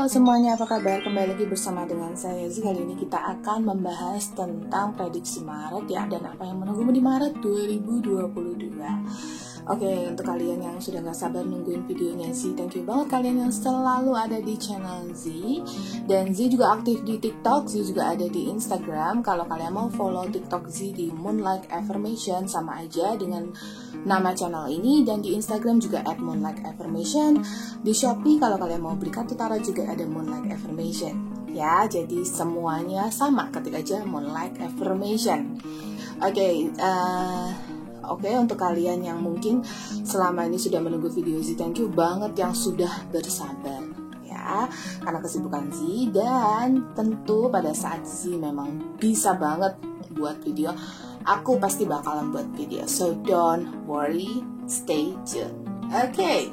Halo semuanya, apa kabar? Kembali lagi bersama dengan saya Zi. Kali ini kita akan membahas tentang prediksi Maret ya, dan apa yang menunggumu di Maret 2022. Oke, untuk kalian yang sudah gak sabar nungguin videonya Z, thank you banget kalian yang selalu ada di channel Z. Dan Z juga aktif di TikTok, Z juga ada di Instagram. Kalau kalian mau follow TikTok Z di Moonlight Affirmation, sama aja dengan nama channel ini. Dan di Instagram juga @moonlightaffirmation. Di Shopee kalau kalian mau beli kartu tarot juga ada Moonlight Affirmation. Ya, jadi semuanya sama, ketik aja Moonlight Affirmation. Oke, untuk kalian yang mungkin selama ini sudah menunggu video Z, thank you banget yang sudah bersabar ya, karena kesibukan Z. Dan tentu pada saat Z memang bisa banget buat video, aku pasti bakalan buat video. So don't worry, stay tuned. Oke,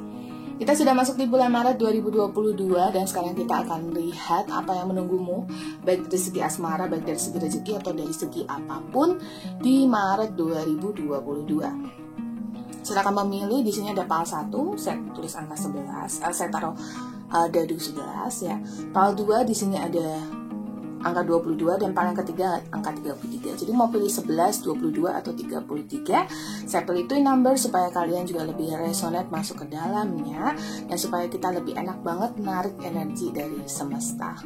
kita sudah masuk di bulan Maret 2022 dan sekarang kita akan lihat apa yang menunggumu, baik dari segi asmara, baik dari segi rezeki, atau dari segi apapun di Maret 2022. Silakan memilih. Di sini ada pal 1, saya tulis angka 11, saya taruh dadu 11 ya. Pal 2 di sini ada angka 22 dan pal yang ketiga angka 33. Jadi mau pilih 11, 22 atau 33. Saya pilih twin number supaya kalian juga lebih resonate masuk ke dalamnya, dan supaya kita lebih enak banget menarik energi dari semesta.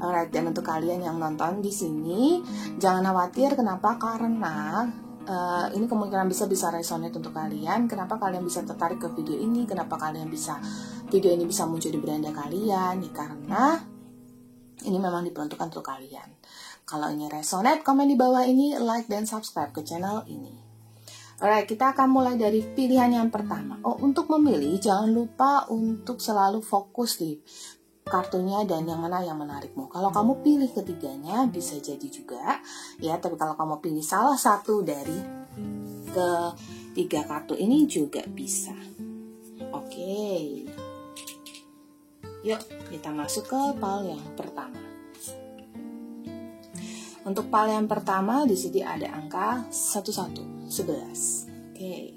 Alright, dan untuk kalian yang nonton di sini jangan khawatir. Kenapa? Karena ini kemungkinan bisa resonate untuk kalian. Kenapa kalian bisa tertarik ke video ini? Kenapa video ini bisa muncul di beranda kalian? Ya, karena ini memang diperuntukkan untuk kalian. Kalau ini resonate, komen di bawah ini, like dan subscribe ke channel ini. Alright, kita akan mulai dari pilihan yang pertama. Untuk memilih, jangan lupa untuk selalu fokus di kartunya dan yang mana yang menarikmu. Kalau kamu pilih ketiganya, bisa jadi juga ya. Tapi kalau kamu pilih salah satu dari ketiga kartu ini juga bisa. Oke. Yuk, kita masuk ke pal yang pertama. Untuk pal yang pertama di sini ada angka 11. Oke.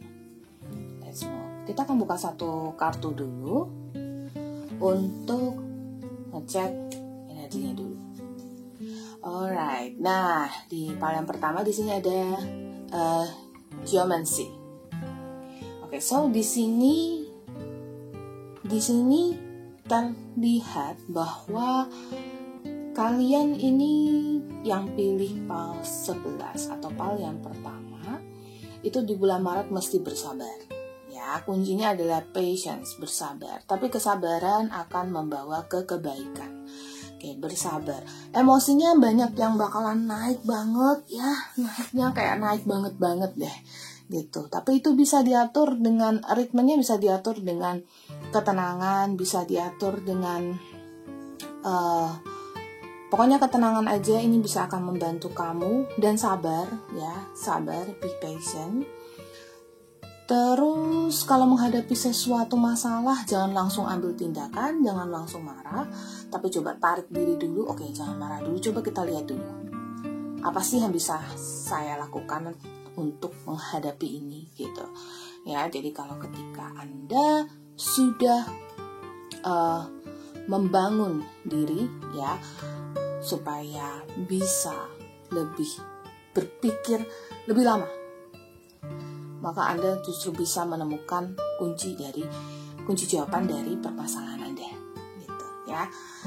Let's move. Kita akan buka satu kartu dulu untuk ngecek energinya dulu. Alright. Nah, di pal yang pertama di sini ada Geomancy. Oke, so di sini terlihat bahwa kalian ini yang pilih pal 11 atau pal yang pertama itu di bulan Maret mesti bersabar ya. Kuncinya adalah patience, bersabar. Tapi kesabaran akan membawa ke kebaikan. Oke, bersabar. Emosinya banyak yang bakalan naik banget ya, naiknya kayak naik banget deh gitu. Tapi itu bisa diatur dengan ritmenya, bisa diatur dengan ketenangan, bisa diatur dengan pokoknya ketenangan aja. Ini bisa akan membantu kamu. Dan sabar ya, sabar, be patient. Terus kalau menghadapi sesuatu masalah, jangan langsung ambil tindakan, jangan langsung marah, tapi coba tarik diri dulu. Oke, jangan marah dulu, coba kita lihat dulu apa sih yang bisa saya lakukan untuk menghadapi ini gitu ya. Jadi kalau ketika Anda sudah membangun diri ya, supaya bisa lebih berpikir lebih lama, maka Anda justru bisa menemukan kunci jawaban dari permasalahan Anda gitu ya.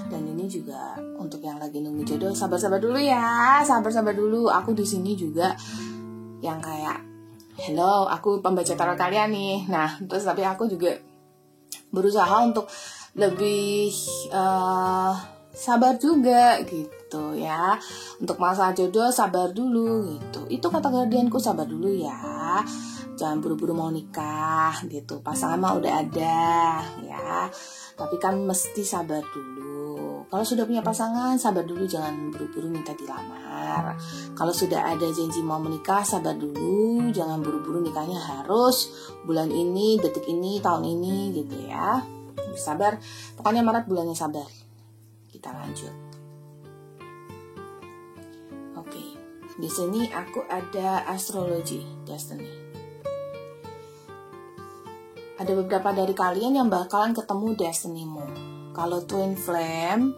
Dan ini juga untuk yang lagi nunggu jodoh, sabar-sabar dulu ya, sabar-sabar dulu. Aku di sini juga yang kayak hello, aku pembaca tarot kalian nih. Nah, terus tapi aku juga berusaha untuk lebih sabar juga gitu ya. Untuk masalah jodoh sabar dulu gitu. Itu kata guardianku, sabar dulu ya. Jangan buru-buru mau nikah gitu. Pasangan mah udah ada ya. Tapi kan mesti sabar dulu. Kalau sudah punya pasangan, sabar dulu, jangan buru-buru minta dilamar. Kalau sudah ada janji mau menikah, sabar dulu, jangan buru-buru nikahnya harus bulan ini, detik ini, tahun ini gitu ya. Sabar. Pokoknya Maret bulannya sabar. Kita lanjut. Oke. Di sini aku ada astrologi destiny. Ada beberapa dari kalian yang bakalan ketemu destiny-mu. kalau twin flame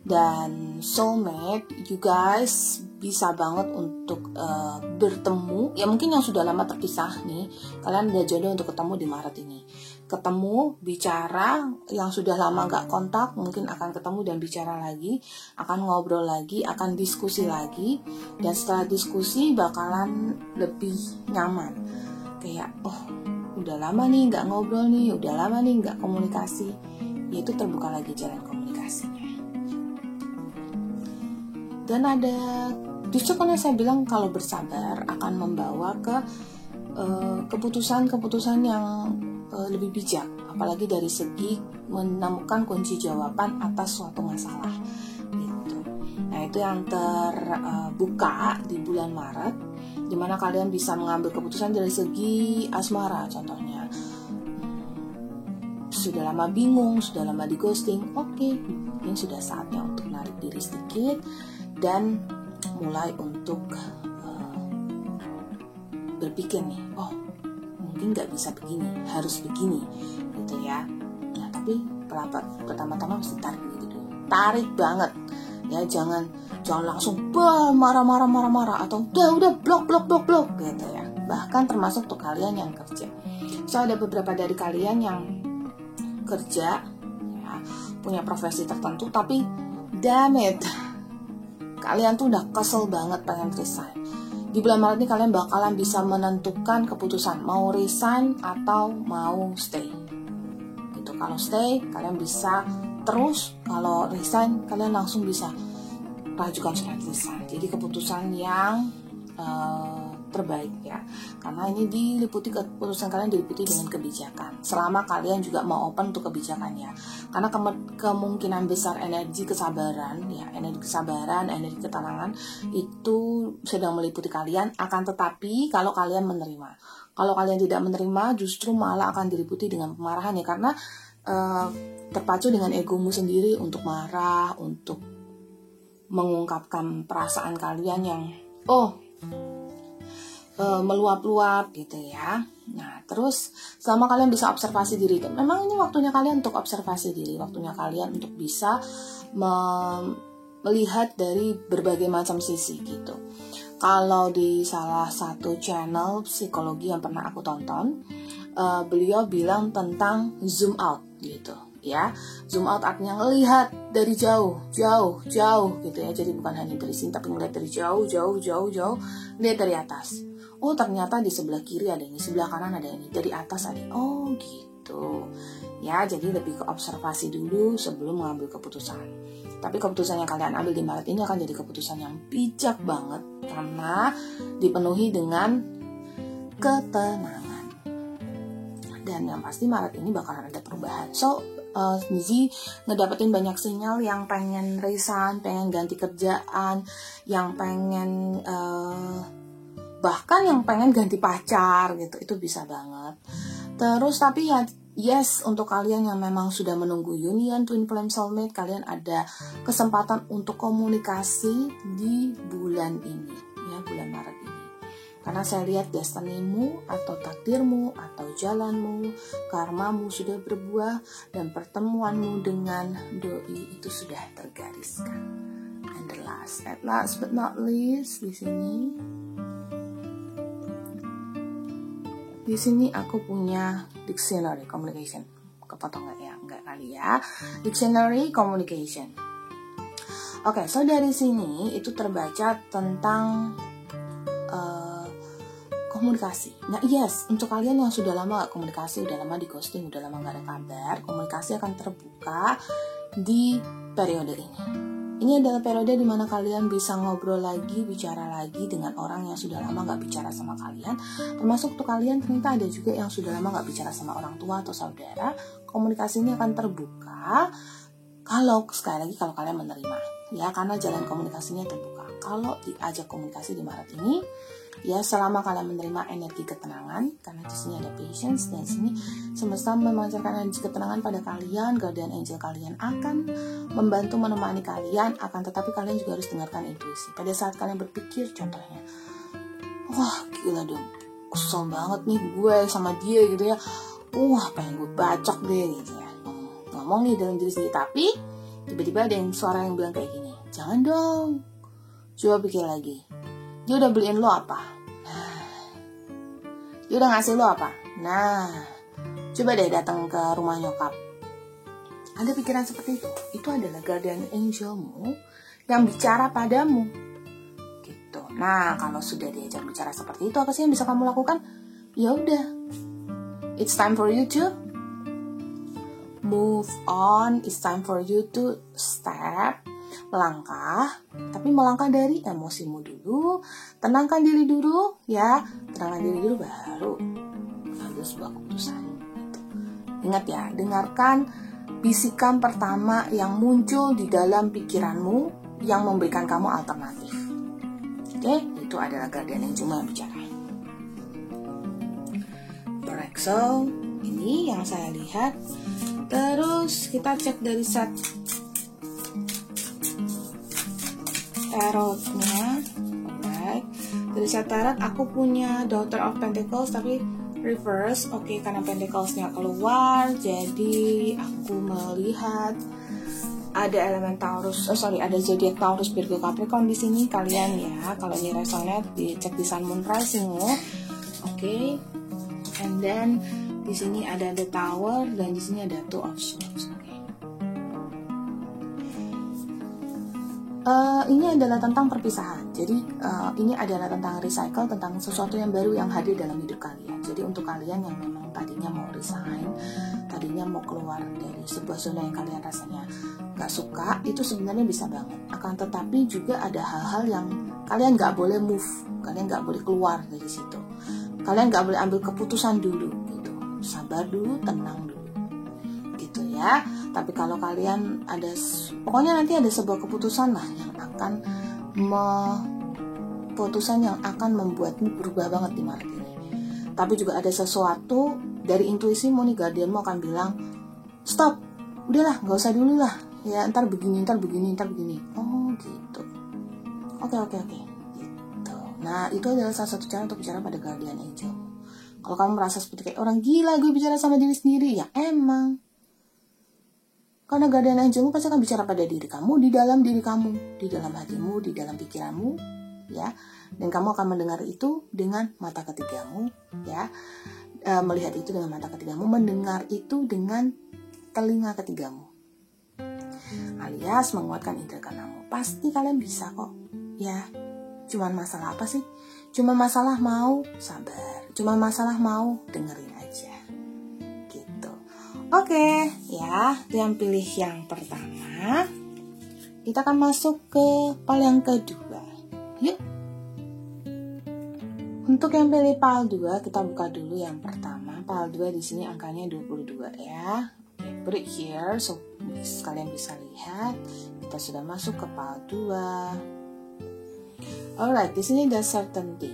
dan soulmate, you guys bisa banget untuk bertemu. Ya mungkin yang sudah lama terpisah nih, kalian udah jodoh untuk ketemu di Maret ini. Ketemu, bicara, yang sudah lama gak kontak mungkin akan ketemu dan bicara lagi, akan ngobrol lagi, akan diskusi lagi. Dan setelah diskusi bakalan lebih nyaman. Kayak, oh udah lama nih gak ngobrol nih, udah lama nih gak komunikasi. Yaitu terbuka lagi jalan komunikasinya. Dan ada, justru karena saya bilang kalau bersabar akan membawa ke keputusan-keputusan yang lebih bijak, apalagi dari segi menemukan kunci jawaban atas suatu masalah gitu. Nah itu yang terbuka di bulan Maret, dimana kalian bisa mengambil keputusan dari segi asmara. Contohnya sudah lama bingung, sudah lama di ghosting, oke, mungkin sudah saatnya untuk narik diri sedikit dan mulai untuk berpikir nih, oh mungkin nggak bisa begini, harus begini gitu ya. Nah tapi pertama-tama mesti tarik gitu dulu, tarik banget ya, jangan langsung marah atau udah blok gitu ya. Bahkan termasuk tuh kalian yang kerja. So ada beberapa dari kalian yang kerja ya, punya profesi tertentu, tapi damn it, kalian tuh udah kesel banget pengen resign. Di bulan Maret ini kalian bakalan bisa menentukan keputusan mau resign atau mau stay. Gitu. Kalau stay kalian bisa terus, kalau resign kalian langsung bisa ajukan surat resign. Jadi keputusan yang terbaik ya. Karena ini keputusan kalian diliputi dengan kebijakan. Selama kalian juga mau open untuk kebijakannya. Karena kemungkinan besar energi kesabaran, energi ketenangan itu sedang meliputi kalian. Akan tetapi kalau kalian menerima, kalau kalian tidak menerima, justru malah akan diliputi dengan kemarahan ya. Karena terpacu dengan egomu sendiri untuk marah, untuk mengungkapkan perasaan kalian yang meluap-luap gitu ya. Nah terus selama kalian bisa observasi diri, memang ini waktunya kalian untuk observasi diri, waktunya kalian untuk bisa melihat dari berbagai macam sisi gitu. Kalau di salah satu channel psikologi yang pernah aku tonton, beliau bilang tentang zoom out gitu ya. Zoom out artinya ngelihat dari jauh gitu ya. Jadi bukan hanya dari sini tapi ngelihat dari jauh, lihat dari atas. Oh ternyata di sebelah kiri ada ini, sebelah kanan ada ini, dari atas ada ini. Oh gitu ya. Jadi lebih ke observasi dulu sebelum mengambil keputusan. Tapi keputusan yang kalian ambil di Maret ini akan jadi keputusan yang bijak banget, karena dipenuhi dengan ketenangan. Dan yang pasti Maret ini bakalan ada perubahan. So Nizi ngedapetin banyak sinyal yang pengen resign, pengen ganti kerjaan, yang pengen bahkan yang pengen ganti pacar gitu, itu bisa banget. Terus tapi ya yes, untuk kalian yang memang sudah menunggu union twin flame soulmate, kalian ada kesempatan untuk komunikasi di bulan ini ya, bulan Maret ini. Karena saya lihat destinimu atau takdirmu atau jalanmu, karmamu sudah berbuah dan pertemuanmu dengan doi itu sudah tergariskan. And the last but not least, di sini aku punya dictionary communication. Kepotong nggak ya? Nggak kali ya. Dictionary communication. Oke, so dari sini itu terbaca tentang komunikasi. Nah yes, untuk kalian yang sudah lama gak komunikasi, udah lama di ghosting, udah lama gak ada kabar, komunikasi akan terbuka di periode ini. Ini adalah periode dimana kalian bisa ngobrol lagi, bicara lagi dengan orang yang sudah lama gak bicara sama kalian. Termasuk untuk kalian ternyata ada juga yang sudah lama gak bicara sama orang tua atau saudara. Komunikasi ini akan terbuka kalau sekali lagi kalau kalian menerima ya, karena jalan komunikasinya terbuka. Kalau diajak komunikasi di Maret ini ya, selama kalian menerima energi ketenangan, karena di sini ada patience, dan sini semesta memancarkan energi ketenangan pada kalian. Guardian angel kalian akan membantu menemani kalian, akan tetapi kalian juga harus dengarkan intuisi. Pada saat kalian berpikir, contohnya, wah gila dong, kesel banget nih gue sama dia gitu ya, wah pengen gue bacok deh gitu ya. ngomong nih dalam diri sendiri, tapi tiba-tiba ada suara yang bilang kayak gini, jangan dong, coba pikir lagi, dia udah beliin lo apa? Nah, dia udah ngasih lo apa? Nah, coba deh datang ke rumah nyokap. Ada pikiran seperti itu adalah guardian angelmu yang bicara padamu gitu. Nah, kalau sudah diajak bicara seperti itu, apa sih yang bisa kamu lakukan? Ya udah, it's time for you to move on. It's time for you to melangkah, tapi melangkah dari emosimu dulu. Tenangkan diri dulu, ya. Tenangkan diri dulu baru ambil sebuah keputusan. Gitu. Ingat ya, dengarkan bisikan pertama yang muncul di dalam pikiranmu yang memberikan kamu alternatif. Oke, itu adalah guardian angel yang bicara. Alright, so ini yang saya lihat. Terus kita cek dari set tarotnya. Alright, dari set tarot aku punya Daughter of Pentacles tapi reverse. Oke, karena Pentaclesnya keluar, jadi aku melihat ada elemen Taurus. Ada zodiak Taurus, Virgo, Capricorn di sini kalian ya. Kalau ini resonate, dicek di Sun, Moon, Rising. Oke, and then di sini ada The Tower dan di sini ada Two of Swords. Ini adalah tentang perpisahan. Jadi ini adalah tentang recycle, tentang sesuatu yang baru yang hadir dalam hidup kalian. Jadi untuk kalian yang memang tadinya mau resign, tadinya mau keluar dari sebuah zona yang kalian rasanya gak suka, itu sebenarnya bisa banget. Akan tetapi juga ada hal-hal yang kalian gak boleh move, kalian gak boleh keluar dari situ. Kalian gak boleh ambil keputusan dulu. Sabar dulu, tenang dulu gitu ya. Tapi kalau kalian pokoknya nanti ada sebuah keputusan lah yang akan membuatmu berubah banget di Maret ini. Tapi juga ada sesuatu dari intuisimu nih, guardianmu akan bilang stop, udahlah, gak usah dulu lah ya, ntar begini. Oh gitu. Oke gitu. Nah, itu adalah salah satu cara untuk bicara pada guardian angel. Kalau kamu merasa seperti kayak orang gila, gue bicara sama diri sendiri, ya emang. Karena guardian angelmu pasti akan bicara pada diri kamu, di dalam diri kamu, di dalam hatimu, di dalam pikiranmu, ya. Dan kamu akan mendengar itu dengan mata ketigamu, ya. Melihat itu dengan mata ketigamu, mendengar itu dengan telinga ketigamu. Alias menguatkan indera keenammu. Pasti kalian bisa kok, ya. Cuman masalah apa sih? Cuma masalah mau sabar, cuma masalah mau dengerin aja gitu. Oke, ya, yang pilih yang pertama. Kita akan masuk ke pal yang kedua. Yuk. Untuk yang pilih pal 2, kita buka dulu yang pertama. Pal 2 di sini angkanya 22 ya. Oke, put it here so kalian bisa lihat. Kita sudah masuk ke pal 2. Alright, di sini ada certainty.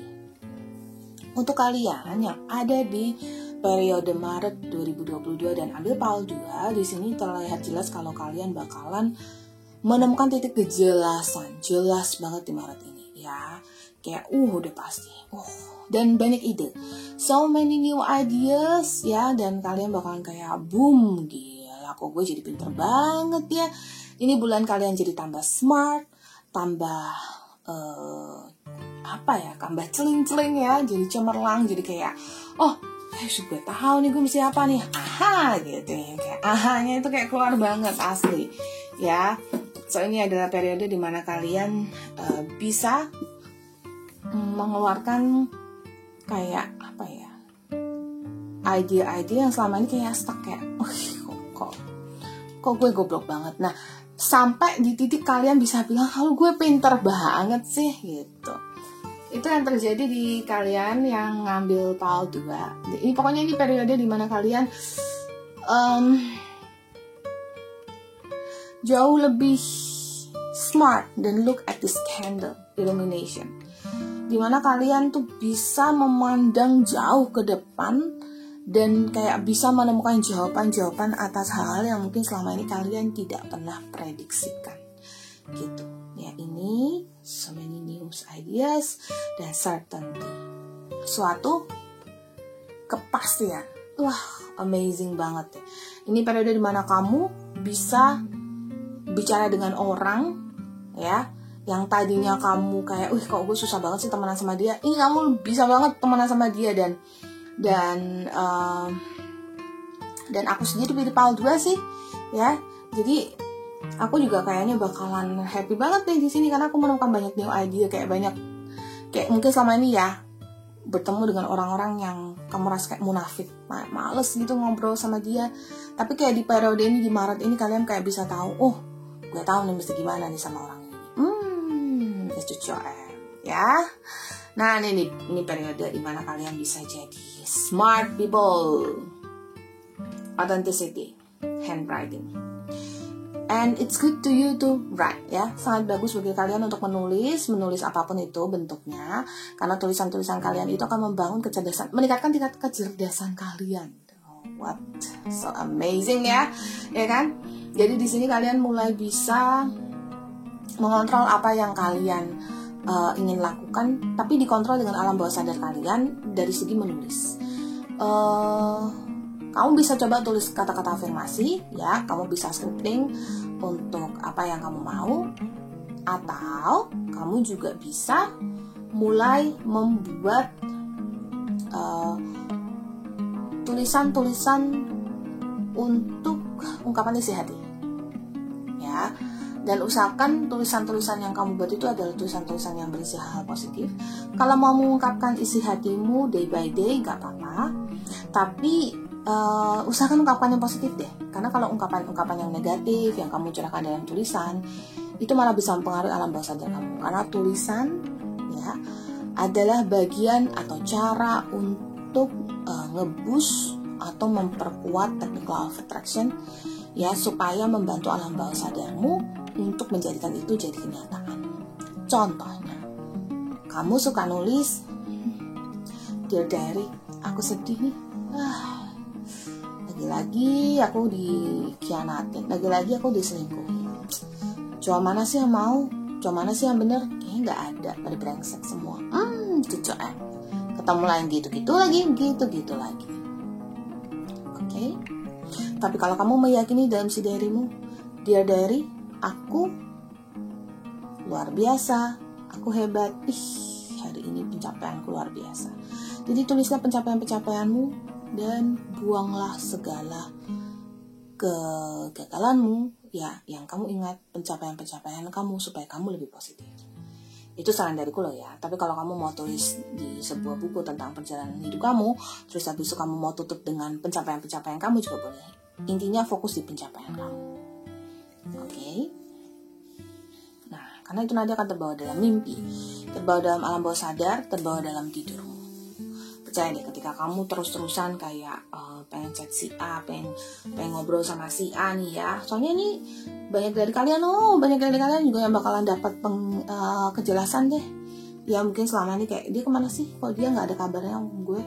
Untuk kalian yang ada di periode Maret 2022 dan ambil pal 2, di sini terlihat jelas kalau kalian bakalan menemukan titik kejelasan, jelas banget di Maret ini, ya. Kayak udah pasti. Dan banyak ide. So many new ideas, ya, dan kalian bakalan kayak boom, gila kok gue jadi pinter banget ya. Ini bulan kalian jadi tambah smart, tambah tambah celing-celing ya, jadi cemerlang, jadi kayak gue tahu nih gue mesti apa nih, gitu ya, kayak ahanya itu kayak keluar banget asli ya. So ini adalah periode dimana kalian bisa mengeluarkan kayak ide-ide yang selama ini kayak stuck, kayak kok gue goblok banget. Nah, sampai di titik kalian bisa bilang kalau gue pinter banget sih gitu. Itu yang terjadi di kalian yang ngambil pal 2. Ini pokoknya ini periode dimana kalian jauh lebih smart dan look at this candle illumination, dimana kalian tuh bisa memandang jauh ke depan dan kayak bisa menemukan jawaban-jawaban atas hal-hal yang mungkin selama ini kalian tidak pernah prediksikan gitu ya. Ini so many new ideas dan certainty, suatu kepastian. amazing banget ya. Ini periode dimana kamu bisa bicara dengan orang ya, yang tadinya kamu kayak, kok gue susah banget sih temenan sama dia, ini kamu bisa banget temenan sama dia. Dan aku sendiri pilih PAL 2 sih ya, jadi aku juga kayaknya bakalan happy banget deh di sini, karena aku menemukan banyak new idea, kayak mungkin selama ini ya bertemu dengan orang-orang yang kamu rasa kayak munafik, males gitu ngobrol sama dia. Tapi kayak di periode ini, di Maret ini, kalian kayak bisa tahu, gue tahu nih mesti gimana nih sama orang ini. It's ya. Nah ini periode dimana kalian bisa jadi smart people, authenticity, handwriting. And it's good to you to write ya. Sangat bagus bagi kalian untuk menulis apapun itu bentuknya, karena tulisan-tulisan kalian itu akan membangun kecerdasan, meningkatkan tingkat kecerdasan kalian. What so amazing ya kan? Jadi di sini kalian mulai bisa mengontrol apa yang kalian ingin lakukan, tapi dikontrol dengan alam bawah sadar kalian dari segi menulis. Kamu bisa coba tulis kata-kata afirmasi ya, kamu bisa scripting untuk apa yang kamu mau, atau kamu juga bisa mulai membuat tulisan-tulisan untuk ungkapan isi hati ya. Dan usahakan tulisan-tulisan yang kamu buat itu adalah tulisan-tulisan yang berisi hal positif. Kalau mau mengungkapkan isi hatimu day by day gak apa-apa, tapi usahakan ungkapan yang positif deh. Karena kalau ungkapan yang negatif yang kamu curahkan dalam tulisan, itu malah bisa mempengaruhi alam bawah sadar kamu. Karena tulisan ya adalah bagian atau cara untuk nge-boost atau memperkuat technical law of attraction ya, supaya membantu alam bawah sadarmu untuk menjadikan itu jadi kenyataan. Contohnya, kamu suka nulis, Dear Diary, aku sedih nih, lagi-lagi aku dikhianatin, lagi-lagi aku diselingkuhi. Cowok mana sih yang mau? Cowok mana sih yang bener? Kayaknya gak ada, pada brengsek semua. Ketemu lagi gitu-gitu lagi. Oke? Tapi kalau kamu meyakini dalam si diarymu, Dear Diary, aku luar biasa, aku hebat, hari ini pencapaianku luar biasa. Jadi tulislah pencapaian-pencapaianmu dan buanglah segala kegagalanmu ya, yang kamu ingat pencapaian-pencapaian kamu supaya kamu lebih positif. Itu saran dariku loh ya. Tapi kalau kamu mau tulis di sebuah buku tentang perjalanan hidup kamu, terus habis itu kamu mau tutup dengan pencapaian-pencapaian kamu juga boleh. Intinya fokus di pencapaian kamu. Oke? Nah, karena itu nanti akan terbawa dalam mimpi, terbawa dalam alam bawah sadar, terbawa dalam tidurmu. Percaya deh, ketika kamu terus-terusan kayak pengen chat si A, pengen ngobrol sama si A nih ya. Soalnya ini banyak dari kalian juga yang bakalan dapat kejelasan deh. Ya mungkin selama ini kayak, dia kemana sih? Kok dia nggak ada kabarnya gue?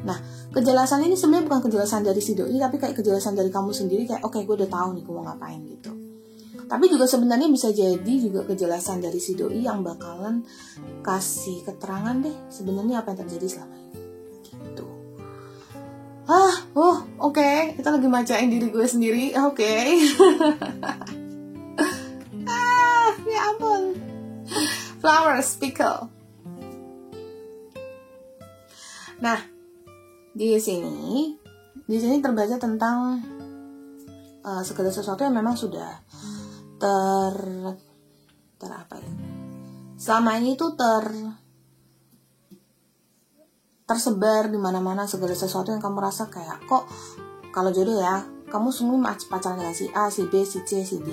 Nah, kejelasan ini sebenarnya bukan kejelasan dari si doi, tapi kayak kejelasan dari kamu sendiri, kayak oke, gue udah tahu nih gue mau ngapain gitu. Tapi juga sebenarnya bisa jadi juga kejelasan dari si doi yang bakalan kasih keterangan deh sebenarnya apa yang terjadi selama ini. Oke. Kita lagi bacain diri gue sendiri. Oke. Ya ampun. Flowers, pickle. Nah, di sini terbaca tentang segala sesuatu yang memang sudah selama ini tuh tersebar di mana-mana, segala sesuatu yang kamu rasa kayak, kok kalau jodoh ya, kamu semua pacaran dengan si A, si B, si C, si D,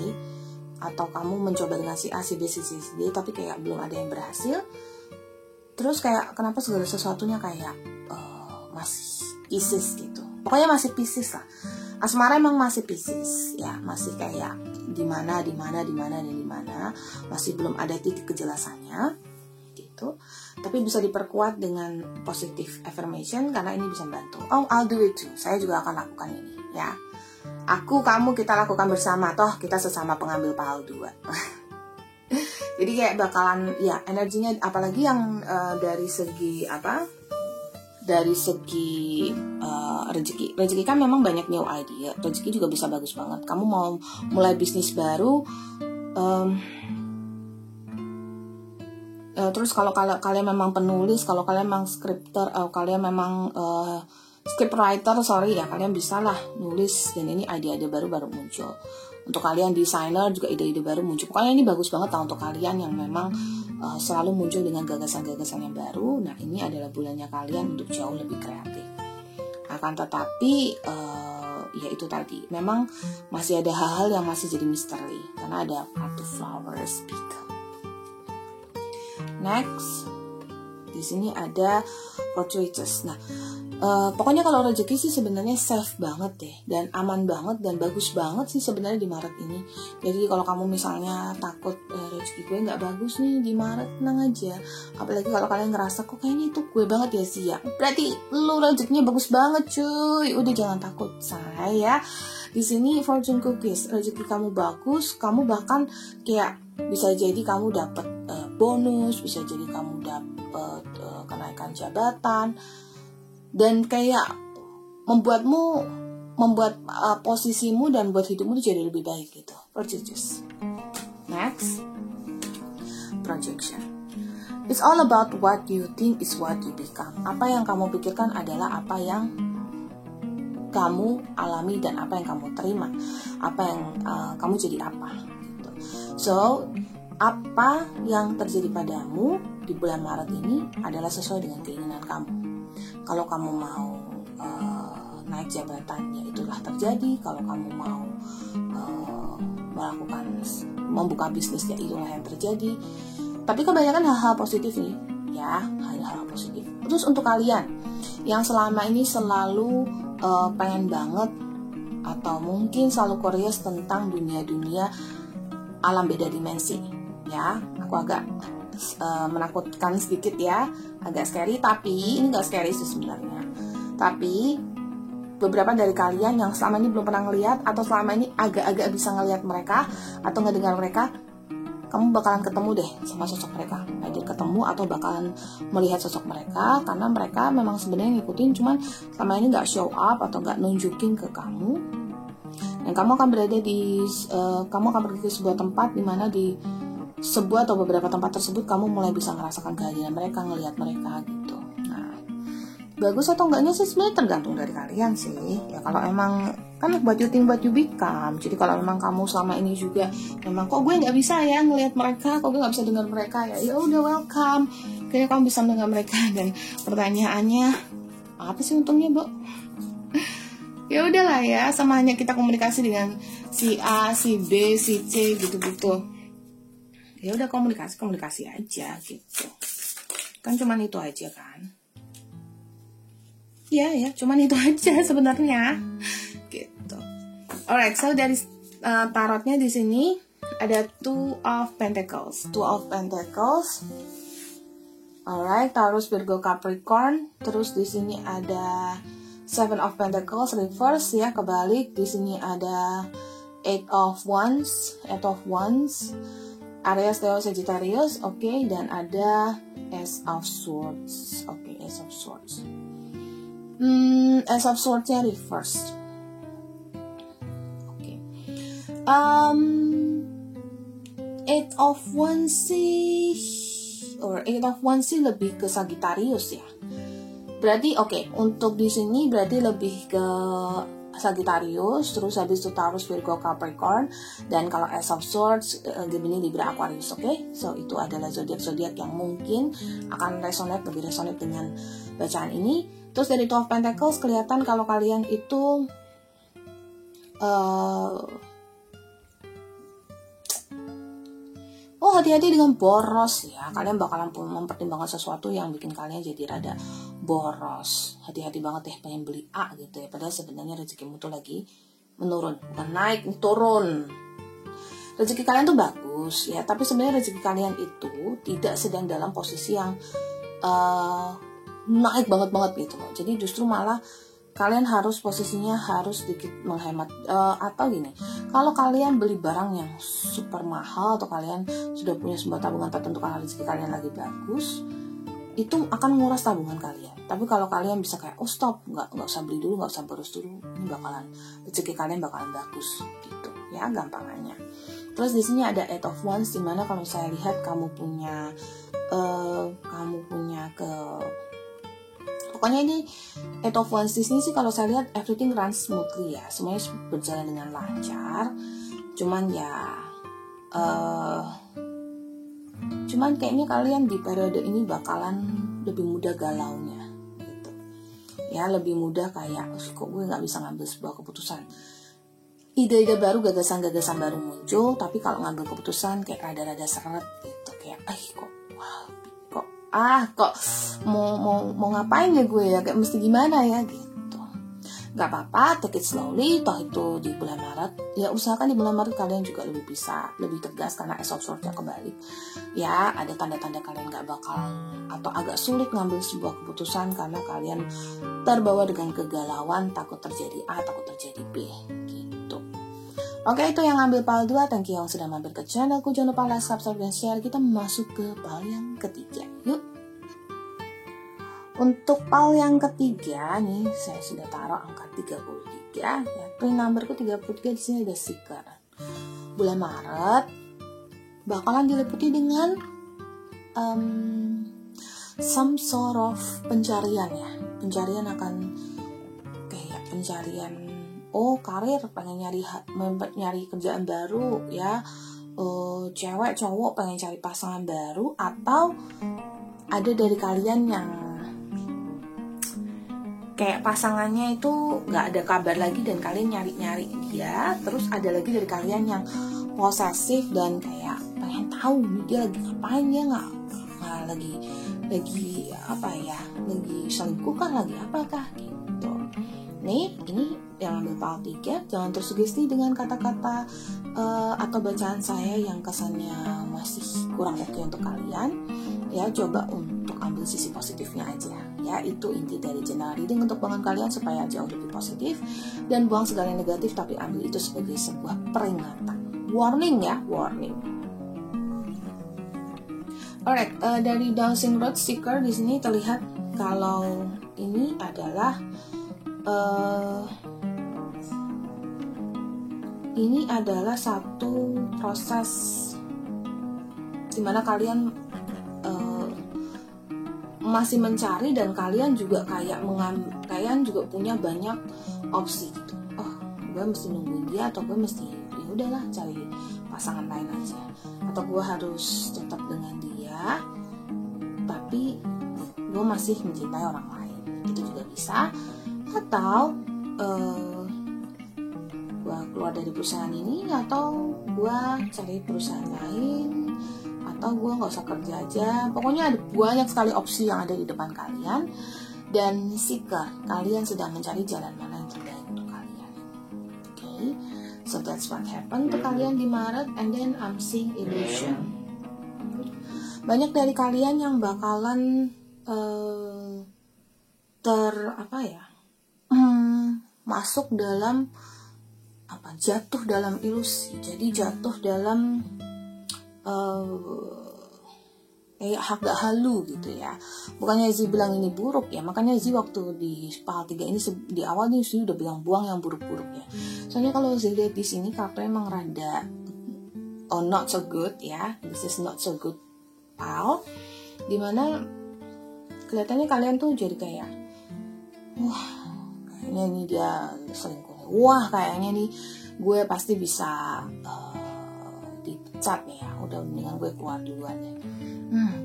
atau kamu mencoba dengan si A, si B, si C, si D, tapi kayak belum ada yang berhasil. Terus kayak kenapa segala sesuatunya kayak masih Pisces gitu. Pokoknya masih Pisces lah. Asmara emang masih Pisces ya, masih kayak di mana, masih belum ada titik kejelasannya gitu. Tapi bisa diperkuat dengan positive affirmation karena ini bisa membantu. I'll do it too. Saya juga akan lakukan ini ya. Aku, kamu, kita lakukan bersama. Toh kita sesama pengambil PAL 2. Jadi kayak bakalan ya energinya, apalagi yang dari segi dari segi rezeki kan memang banyak new idea, rezeki juga bisa bagus banget. Kamu mau mulai bisnis baru, terus kalau kalian memang penulis, kalau kalian memang scripter, kalian memang scriptwriter, ya kalian bisa lah nulis, dan ini ide-ide baru muncul. Untuk kalian desainer juga ide-ide baru muncul. Pokoknya ini bagus banget lah untuk kalian yang memang selalu muncul dengan gagasan-gagasan yang baru. Nah, ini adalah bulannya kalian untuk jauh lebih kreatif. Akan tetapi ya itu tadi, memang masih ada hal-hal yang masih jadi misteri karena ada kartu flower speaker. Next, di sini ada fortuitous. Nah, pokoknya kalau rezeki sih sebenarnya safe banget deh, dan aman banget dan bagus banget sih sebenarnya di Maret ini. Jadi kalau kamu misalnya takut rezeki gue nggak bagus nih di Maret, tenang aja. Apalagi kalau kalian ngerasa kok kayaknya itu gue banget ya sih ya, berarti lu rezekinya bagus banget cuy. Udah jangan takut saya. Di sini fortune cookies, rezeki kamu bagus, kamu bahkan kayak bisa jadi kamu dapat bonus, bisa jadi kamu dapat kenaikan jabatan, dan kayak membuat posisimu dan buat hidupmu jadi lebih baik gitu. Fortuitous. Next, projection. It's all about what you think is what you become. Apa yang kamu pikirkan adalah apa yang kamu alami dan apa yang kamu terima. Apa yang kamu jadi apa gitu. So, apa yang terjadi padamu di bulan Maret ini adalah sesuai dengan keinginan kamu. Kalau kamu mau naik jabatan, ya itulah terjadi. Kalau kamu mau membuka bisnis, ya itulah yang terjadi. Tapi kebanyakan hal-hal positif nih, ya, hal-hal positif. Terus untuk kalian yang selama ini selalu pengen banget atau mungkin selalu curious tentang dunia alam beda dimensi, ya, aku agak menakutkan sedikit ya, agak scary, tapi ini gak scary sih sebenarnya. Tapi beberapa dari kalian yang selama ini belum pernah ngeliat atau selama ini agak-agak bisa ngeliat mereka atau ngedengar mereka, kamu bakalan ketemu deh sama sosok mereka. Either ketemu atau bakalan melihat sosok mereka, karena mereka memang sebenarnya ngikutin, cuman selama ini gak show up atau gak nunjukin ke kamu. Dan kamu akan pergi ke sebuah tempat di mana di sebuah atau beberapa tempat tersebut kamu mulai bisa merasakan kehadiran mereka, ngelihat mereka gitu. Nah, bagus atau enggaknya sih sebenarnya tergantung dari kalian sih. Ya kalau emang kan what you think what you become. Jadi kalau memang kamu selama ini juga memang kok gue nggak bisa ya ngelihat mereka, kok gue nggak bisa dengar mereka, ya udah welcome. Kayaknya kamu bisa dengar mereka. Dan pertanyaannya, apa sih untungnya, Bu? Ya udahlah ya, sama hanya kita komunikasi dengan si A, si B, si C gitu-gitu. Ya udah komunikasi aja gitu. Kan cuman itu aja kan. Ya, cuman itu aja sebenarnya. Gitu. Alright, so dari tarotnya di sini ada Two of Pentacles. Alright, Taurus, Virgo, Capricorn. Terus di sini ada Seven of Pentacles reverse ya, kebalik. Di sini ada Eight of Wands. Aries, Leo, Sagittarius, oke, dan ada Ace of Swords. Oke, Ace of Swords. Ace of Swords-nya reverse. Oke. Eight of Wands sih lebih ke Sagittarius ya. Berarti untuk di sini berarti lebih ke Sagittarius, terus habis itu Taurus, Virgo, Capricorn, dan kalau Ace of Swords, Gemini, Libra, Aquarius, oke? So itu adalah zodiak-zodiak yang mungkin akan lebih resonate dengan bacaan ini. Terus dari Two of Pentacles kelihatan kalau kalian itu hati-hati dengan boros ya. Kalian bakalan mempertimbangkan sesuatu yang bikin kalian jadi rada boros. Hati-hati banget deh pengen beli A gitu ya. Padahal sebenarnya rezekimu tuh lagi menurun, bukan naik, turun. Rezeki kalian tuh bagus ya, tapi sebenarnya rezeki kalian itu tidak sedang dalam posisi yang naik banget gitu loh. Jadi justru malah kalian posisinya harus sedikit menghemat, atau gini, kalau kalian beli barang yang super mahal atau kalian sudah punya sebuah tabungan tertentu karena rezeki kalian lagi bagus, itu akan menguras tabungan kalian. Tapi kalau kalian bisa kayak stop, nggak usah beli dulu, nggak usah boros dulu, ini bakalan rezeki kalian bakalan bagus gitu ya gampangannya. Terus di sini ada Eight of Wands, dimana kalau saya lihat kamu punya pokoknya ini Eight of Wands di sini sih kalau saya lihat everything runs smoothly ya, semuanya berjalan dengan lancar. Cuman kayaknya kalian di periode ini bakalan lebih mudah galaunya gitu. Ya, lebih mudah kayak kok gue nggak bisa ngambil sebuah keputusan. Ide-ide baru, gagasan-gagasan baru muncul, tapi kalau ngambil keputusan kayak rada-rada seret gitu, kayak kok mau ngapain ya gue ya, kayak mesti gimana ya gitu. Gak apa-apa, take it slowly, toh itu di bulan Maret. Ya usahakan di bulan Maret kalian juga lebih tegas karena Ace of Swords-nya kebalik. Ya, ada tanda-tanda kalian gak bakal atau agak sulit ngambil sebuah keputusan karena kalian terbawa dengan kegalauan, takut terjadi A, takut terjadi B gitu. Oke, itu yang ngambil pile 2. Thank you yang sudah mampir ke channelku. Jangan lupa like, subscribe, dan share. Kita masuk ke pile yang ketiga. Yuk. Untuk pile yang ketiga nih, saya sudah taruh angka 33 ya. Twin numberku 33, di sini ada Seeker. Bulan Maret bakalan diliputi dengan some sort of pencarian ya. Pencarian akan kayak pencarian karir, pengen nyari kerjaan baru ya. Cewek cowok pengen cari pasangan baru, atau ada dari kalian yang kayak pasangannya itu nggak ada kabar lagi dan kalian nyari dia. Terus ada lagi dari kalian yang posesif dan kayak pengen tahu dia lagi ngapain, dia nggak lagi apa ya, lagi selingkuh kah, lagi apakah gitu. Nih, ini yang ambil pile 3, jangan tersugesti dengan kata-kata atau bacaan saya yang kesannya masih kurang oke untuk kalian. Ya, coba untuk ambil sisi positifnya aja. Ya, itu inti dari general reading untuk bangun kalian supaya jauh lebih positif dan buang segala yang negatif, tapi ambil itu sebagai sebuah peringatan. Warning ya, warning. Alright, dari Dancing Road Seeker di sini terlihat kalau ini adalah satu proses dimana kalian masih mencari dan kalian juga kalian juga punya banyak opsi gitu. Gue mesti nungguin dia, atau gue mesti ya udahlah cari pasangan lain aja, atau gue harus tetap dengan dia tapi gue masih mencintai orang lain, itu juga bisa. Atau gue keluar dari perusahaan ini, atau gue cari perusahaan lain, atau gue nggak usah kerja aja. Pokoknya ada banyak sekali opsi yang ada di depan kalian. Dan Seeker, kalian sedang mencari jalan mana yang terbaik untuk kalian. Okay, so that's what happened untuk kalian di Maret. And then I'm seeing illusion. Banyak dari kalian yang bakalan masuk dalam jatuh dalam ilusi. Jadi jatuh dalam kayak agak halu gitu ya. Bukannya Zi bilang ini buruk ya, makanya Zi waktu di pile 3 ini di awal nih Zi udah bilang buang yang buruk-buruknya. Soalnya kalau Zi lihat di sini karakternya emang rada not so good ya. This is not so good pile, dimana kelihatannya kalian tuh jadi kayak kayaknya ini dia selingkuh, kayaknya nih gue pasti bisa dipecat nih ya, udah mendingan gue keluar duluan ya.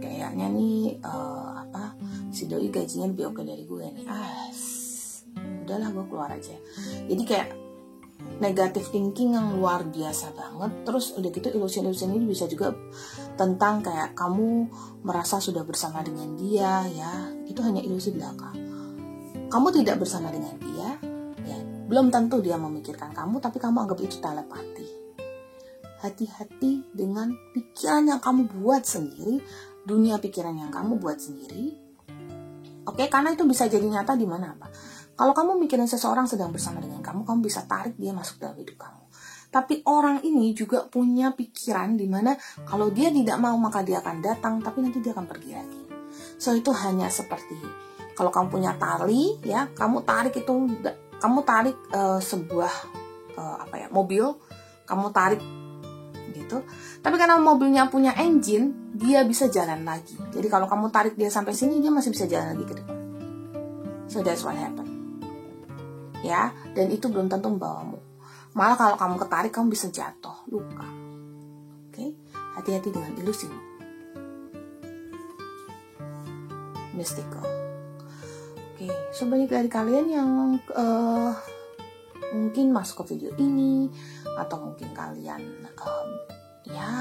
Kayaknya nih si doi gajinya lebih oke dari gue nih, udahlah gue keluar aja. Jadi kayak negative thinking yang luar biasa banget. Terus udah gitu illusion ini bisa juga tentang kayak kamu merasa sudah bersama dengan dia ya, itu hanya ilusi belaka. Kamu tidak bersama dengan dia ya, belum tentu dia memikirkan kamu, tapi kamu anggap itu telepati. Hati-hati dengan pikiran yang kamu buat sendiri, dunia pikiran yang kamu buat sendiri. Oke, karena itu bisa jadi nyata di mana apa. Kalau kamu mikirin seseorang sedang bersama dengan kamu bisa tarik dia masuk dalam hidup kamu. Tapi orang ini juga punya pikiran di mana kalau dia tidak mau maka dia akan datang, tapi nanti dia akan pergi lagi. So itu hanya seperti kalau kamu punya tali, ya, kamu tarik sebuah mobil, kamu tarik gitu. Tapi karena mobilnya punya engine, dia bisa jalan lagi. Jadi kalau kamu tarik dia sampai sini, dia masih bisa jalan lagi ke depan. So that's what happened. Ya, dan itu belum tentu membawamu. Malah kalau kamu ketarik, kamu bisa jatuh, luka. Oke, hati-hati dengan ilusi. Mystical. Oke, so banyak dari kalian yang mungkin masuk ke video ini, atau mungkin kalian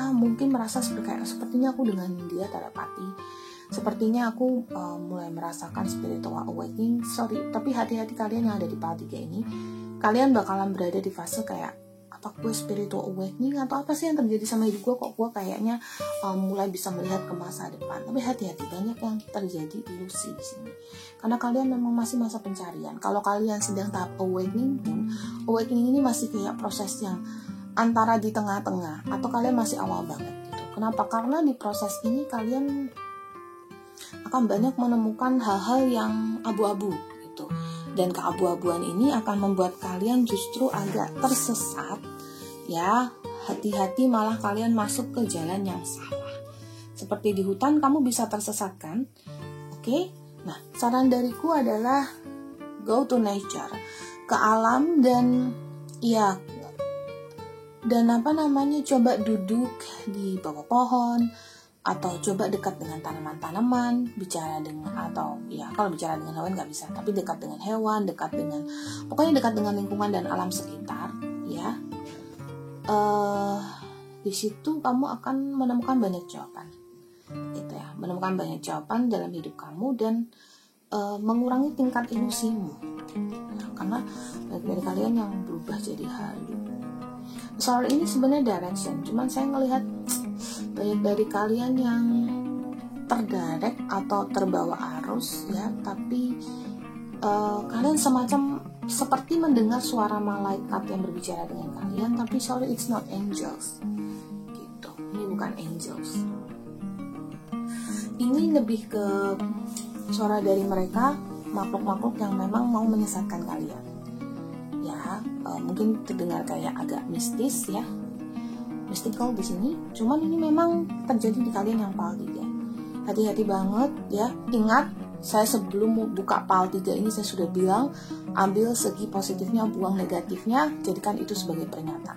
mungkin merasa sepertinya aku dengan dia telepati, sepertinya aku mulai merasakan spiritual awakening. Tapi hati-hati kalian yang ada di PAL 3 ini, kalian bakalan berada di fase kayak, apa gue spiritual awakening atau apa sih yang terjadi sama hidup gue, kok gue kayaknya mulai bisa melihat ke masa depan. Tapi hati-hati, banyak yang terjadi ilusi di sini, karena kalian memang masih masa pencarian. Kalau kalian sedang tahap awakening pun, awakening ini masih kayak proses yang antara di tengah-tengah, atau kalian masih awal banget gitu. Kenapa? Karena di proses ini kalian akan banyak menemukan hal-hal yang abu-abu gitu. Dan keabu-abuan ini akan membuat kalian justru agak tersesat, ya. Hati-hati, malah kalian masuk ke jalan yang salah. Seperti di hutan, kamu bisa tersesat kan? Oke? Nah, saran dariku adalah go to nature, ke alam, dan coba duduk di bawah pohon, atau coba dekat dengan tanaman-tanaman, kalau bicara dengan hewan nggak bisa, tapi dekat dengan hewan, pokoknya dekat dengan lingkungan dan alam sekitar, ya. Di situ kamu akan menemukan banyak jawaban, gitu ya, menemukan banyak jawaban dalam hidup kamu, dan mengurangi tingkat ilusimu, karena dari kalian yang berubah jadi halu. Soal ini sebenarnya direction, cuman saya ngelihat banyak dari kalian yang terdirect atau terbawa arus, ya, tapi kalian semacam seperti mendengar suara malaikat yang berbicara dengan kalian, tapi sorry, it's not angels gitu. Ini bukan angels, ini lebih ke suara dari mereka, makhluk-makhluk yang memang mau menyesatkan kalian, ya. Mungkin terdengar kayak agak mistis, ya, mystical di sini. Cuman ini memang terjadi di kalian yang PAL 3. Hati-hati banget, ya. Ingat, saya sebelum buka PAL 3 ini saya sudah bilang, ambil segi positifnya, buang negatifnya, jadikan itu sebagai peringatan.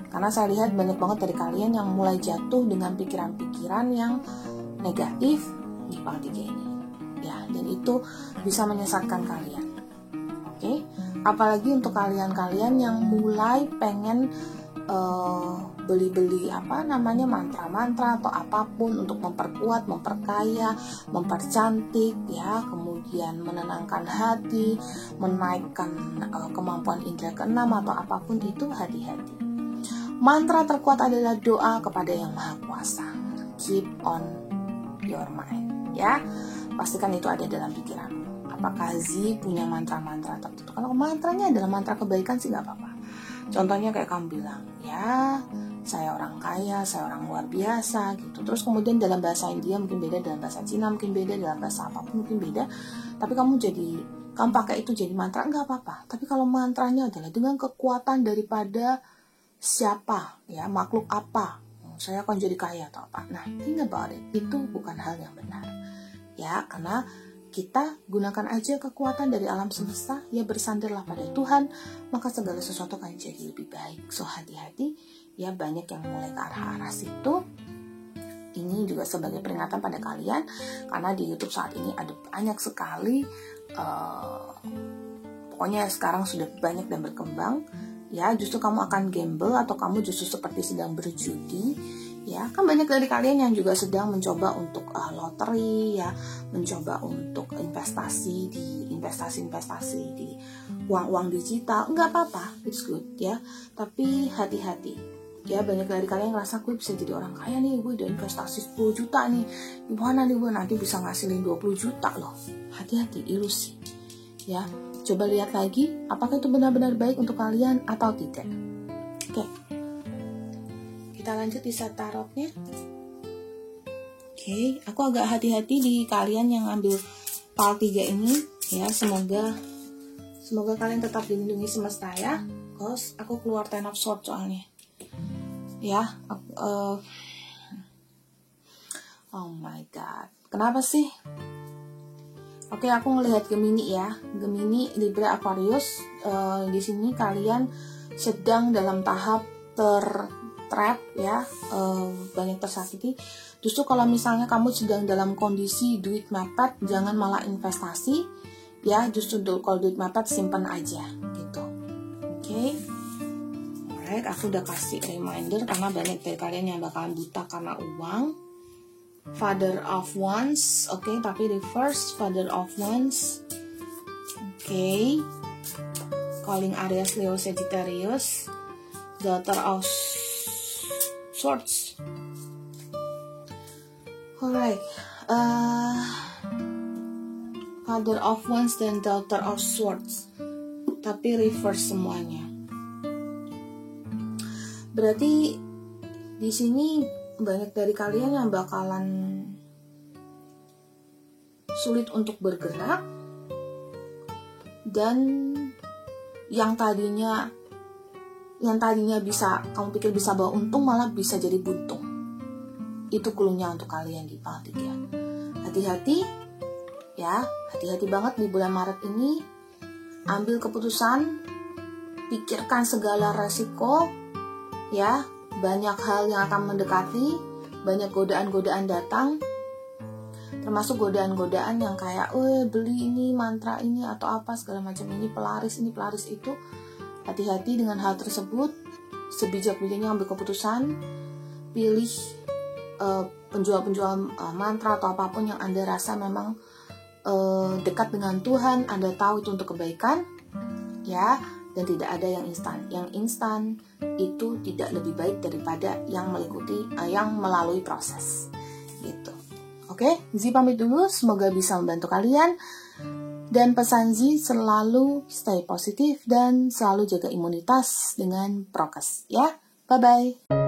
Karena saya lihat banyak banget dari kalian yang mulai jatuh dengan pikiran-pikiran yang negatif di PAL 3 ini, ya. Dan itu bisa menyesatkan kalian. Oke? Apalagi untuk kalian-kalian yang mulai pengen beli-beli mantra-mantra atau apapun untuk memperkuat, memperkaya, mempercantik, ya, kemudian menenangkan hati, menaikkan kemampuan indera keenam atau apapun itu, hati-hati. Mantra terkuat adalah doa kepada Yang Maha Kuasa. Keep on your mind, ya. Pastikan itu ada dalam pikiranmu. Apakah Z punya mantra-mantra tertentu? Kalau mantranya adalah mantra kebaikan sih nggak apa-apa. Contohnya kayak kamu bilang, ya, saya orang kaya, saya orang luar biasa gitu. Terus kemudian dalam bahasa India mungkin beda, dalam bahasa Cina mungkin beda, dalam bahasa apapun mungkin beda. Tapi kamu pakai itu jadi mantra, nggak apa-apa. Tapi kalau mantranya adalah dengan kekuatan daripada siapa, ya, makhluk apa, saya akan jadi kaya atau apa. Nah, think about it. Itu bukan hal yang benar, ya, karena kita gunakan aja kekuatan dari alam semesta, ya, bersandarlah pada Tuhan, maka segala sesuatu akan jadi lebih baik. So hati-hati, ya, banyak yang mulai ke arah-arah situ. Ini juga sebagai peringatan pada kalian, karena di YouTube saat ini ada banyak sekali, pokoknya sekarang sudah banyak dan berkembang, ya. Justru kamu akan gamble, atau kamu justru seperti sedang berjudi, ya. Kan banyak dari kalian yang juga sedang mencoba untuk loteri, ya, mencoba untuk investasi di uang digital. Nggak apa-apa, it's good, ya. Tapi hati-hati, ya. Banyak dari kalian ngerasa gue bisa jadi orang kaya nih, gue udah investasi 10 juta nih, gimana nih gue nanti bisa ngasilin 20 juta loh. Hati-hati, ilusi, ya. Coba lihat lagi, apakah itu benar-benar baik untuk kalian atau tidak. Oke. Kita lanjut di set tarotnya. Oke, aku agak hati-hati di kalian yang ambil part 3 ini ya. Semoga kalian tetap dilindungi semesta ya. Cause aku keluar Ten of Swords soalnya. Ya, oh my god. Kenapa sih? Oke, aku ngelihat Gemini ya. Gemini, Libra, Aquarius. Di sini kalian sedang dalam tahap trap ya, banyak tersakiti. Justru kalau misalnya kamu sedang dalam kondisi duit mepet, jangan malah investasi ya. Justru kalau duit mepet simpan aja gitu. Oke. Alright, aku udah kasih reminder karena banyak dari kalian yang bakalan buta karena uang. Father of Wands, oke, tapi reverse Father of Wands. Oke. Calling Aries, Leo, Sagittarius. Daughter of Swords. Alright, Father of Wands dan Daughter of Swords, tapi reverse semuanya. Berarti di sini banyak dari kalian yang bakalan sulit untuk bergerak, dan yang tadinya bisa kamu pikir bisa bawa untung malah bisa jadi buntung. Itu cluenya untuk kalian di part 3. Hati-hati ya, hati-hati banget di bulan Maret ini. Ambil keputusan, pikirkan segala resiko ya. Banyak hal yang akan mendekati, banyak godaan-godaan datang, termasuk godaan-godaan yang kayak beli ini, mantra ini atau apa segala macam, ini pelaris itu. Hati-hati dengan hal tersebut. Sebijak-bijaknya ambil keputusan, pilih penjual-penjual mantra atau apapun yang Anda rasa memang dekat dengan Tuhan, Anda tahu itu untuk kebaikan ya. Dan tidak ada yang instan. Yang instan itu tidak lebih baik daripada yang melalui proses gitu. Oke, Zi pamit dulu, semoga bisa membantu kalian. Dan pesan Zi selalu stay positif dan selalu jaga imunitas dengan prokes ya. Bye bye.